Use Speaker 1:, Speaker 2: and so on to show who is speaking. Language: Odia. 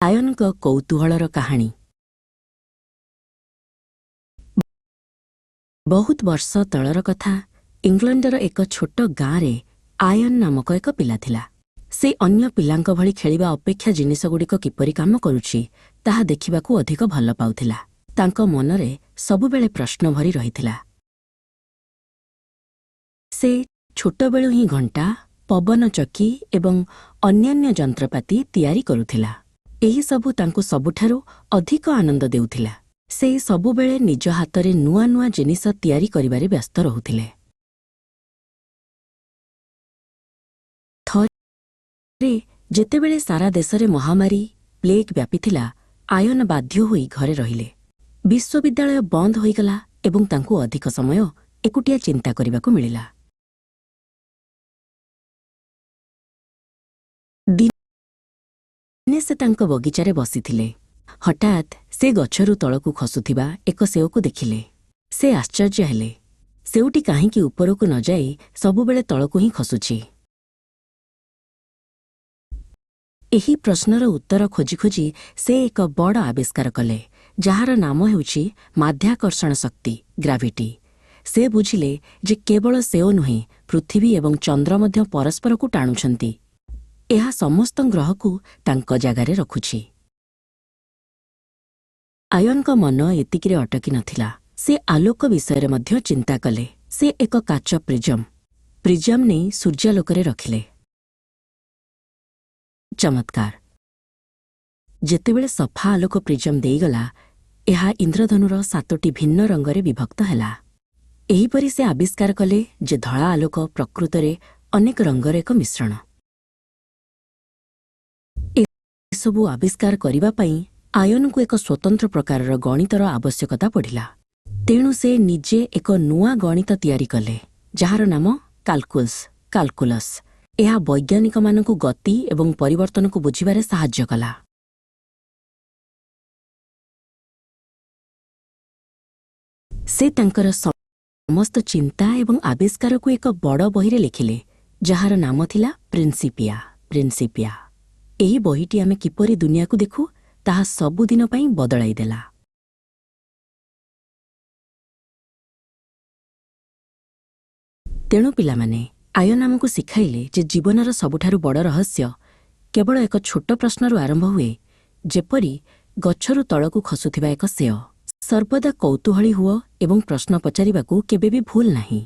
Speaker 1: ଆୟନଙ୍କ କୌତୂହଳର କାହାଣୀ। ବହୁତ ବର୍ଷ ତଳର କଥା। ଇଂଲଣ୍ଡର ଏକ ଛୋଟ ଗାଁରେ ଆୟନ ନାମକ ଏକ ପିଲା ଥିଲା। ସେ ଅନ୍ୟ ପିଲାଙ୍କ ଭଳି ଖେଳିବା ଅପେକ୍ଷା ଜିନିଷଗୁଡ଼ିକ କିପରି କାମ କରୁଛି ତାହା ଦେଖିବାକୁ ଅଧିକ ଭଲ ପାଉଥିଲା। ତାଙ୍କ ମନରେ ସବୁବେଳେ ପ୍ରଶ୍ନ ଭରି ରହିଥିଲା। ସେ ଛୋଟବେଳୁ ହିଁ ଘଣ୍ଟା, ପବନ ଚକି ଏବଂ ଅନ୍ୟାନ୍ୟ ଯନ୍ତ୍ରପାତି ତିଆରି କରୁଥିଲା। ଏହିସବୁ ତାଙ୍କୁ ସବୁଠାରୁ ଅଧିକ ଆନନ୍ଦ ଦେଉଥିଲା। ସେ ସବୁବେଳେ ନିଜ ହାତରେ ନୂଆ ନୂଆ ଜିନିଷ ତିଆରି କରିବାରେ ବ୍ୟସ୍ତ ରହୁଥିଲେ। ଥରେ ଯେତେବେଳେ ସାରା ଦେଶରେ ମହାମାରୀ ପ୍ଲେଗ୍ ବ୍ୟାପିଥିଲା, ଆୟନ ବାଧ୍ୟ ହୋଇ ଘରେ ରହିଲେ। ବିଶ୍ୱବିଦ୍ୟାଳୟ ବନ୍ଦ ହୋଇଗଲା ଏବଂ ତାଙ୍କୁ ଅଧିକ ସମୟ ଏକୁଟିଆ ଚିନ୍ତା କରିବାକୁ ମିଳିଲା। ଦିନେ ସେ ତାଙ୍କ ବଗିଚାରେ ବସିଥିଲେ। ହଠାତ୍ ସେ ଗଛରୁ ତଳକୁ ଖସୁଥିବା ଏକ ସେଓକୁ ଦେଖିଲେ। ସେ ଆଶ୍ଚର୍ଯ୍ୟ ହେଲେ। ସେଓଟି କାହିଁକି ଉପରକୁ ନ ଯାଇ ସବୁବେଳେ ତଳକୁ ହିଁ ଖସୁଛି? ଏହି ପ୍ରଶ୍ନର ଉତ୍ତର ଖୋଜି ଖୋଜି ସେ ଏକ ବଡ଼ ଆବିଷ୍କାର କଲେ, ଯାହାର ନାମ ହେଉଛି ମାଧ୍ୟାକର୍ଷଣ ଶକ୍ତି, ଗ୍ରାଭିଟି। ସେ ବୁଝିଲେ ଯେ କେବଳ ସେଓ ନୁହେଁ, ପୃଥିବୀ ଏବଂ ଚନ୍ଦ୍ର ମଧ୍ୟ ପରସ୍ପରକୁ ଟାଣୁଛନ୍ତି। ଏହା ସମସ୍ତ ଗ୍ରହକୁ ତାଙ୍କ ଜାଗାରେ ରଖୁଛି। ଆୟନଙ୍କ ମନ ଏତିକିରେ ଅଟକି ନଥିଲା। ସେ ଆଲୋକ ବିଷୟରେ ମଧ୍ୟ ଚିନ୍ତା କଲେ। ସେ ଏକ କାଚ ପ୍ରିଜମ୍ ନେଇ ସୂର୍ଯ୍ୟାଲୋକରେ ରଖିଲେ। ଚମତ୍କାର! ଯେତେବେଳେ ସଫା ଆଲୋକ ପ୍ରିଜମ୍ ଦେଇଗଲା, ଏହା ଇନ୍ଦ୍ରଧନୁର 7ଟି ଭିନ୍ନ ରଙ୍ଗରେ ବିଭକ୍ତ ହେଲା। ଏହିପରି ସେ ଆବିଷ୍କାର କଲେ ଯେ ଧଳା ଆଲୋକ ପ୍ରକୃତରେ ଅନେକ ରଙ୍ଗର ଏକ ମିଶ୍ରଣ। ଏସବୁ ଆବିଷ୍କାର କରିବା ପାଇଁ ଆୟନଙ୍କୁ ଏକ ସ୍ୱତନ୍ତ୍ର ପ୍ରକାରର ଗଣିତର ଆବଶ୍ୟକତା ପଡ଼ିଲା। ତେଣୁ ସେ ନିଜେ ଏକ ନୂଆ ଗଣିତ ତିଆରି କଲେ, ଯାହାର ନାମ କାଲକୁଲସ୍। ଏହା ବୈଜ୍ଞାନିକମାନଙ୍କୁ ଗତି ଏବଂ ପରିବର୍ତ୍ତନକୁ ବୁଝିବାରେ ସାହାଯ୍ୟ କଲା। ସେ ତାଙ୍କର ସମସ୍ତ ଚିନ୍ତା ଏବଂ ଆବିଷ୍କାରକୁ ଏକ ବଡ଼ ବହିରେ ଲେଖିଲେ, ଯାହାର ନାମ ଥିଲା ପ୍ରିନ୍ସିପିଆ। ଏହି ବହିଟି ଆମେ କିପରି ଦୁନିଆକୁ ଦେଖୁ ତାହା ସବୁଦିନ ପାଇଁ ବଦଳାଇ ଦେଲା। ତେଣୁ ପିଲାମାନେ, ଆୟନ ଆମକୁ ଶିଖାଇଲେ ଯେ ଜୀବନର ସବୁଠାରୁ ବଡ଼ ରହସ୍ୟ କେବଳ ଏକ ଛୋଟ ପ୍ରଶ୍ନରୁ ଆରମ୍ଭ ହୁଏ, ଯେପରି ଗଛରୁ ତଳକୁ ଖସୁଥିବା ଏକ ସେଓ। ସର୍ବଦା କୌତୂହଳୀ ହୁଅ ଏବଂ ପ୍ରଶ୍ନ ପଚାରିବାକୁ କେବେ ବି ଭୁଲ ନାହିଁ।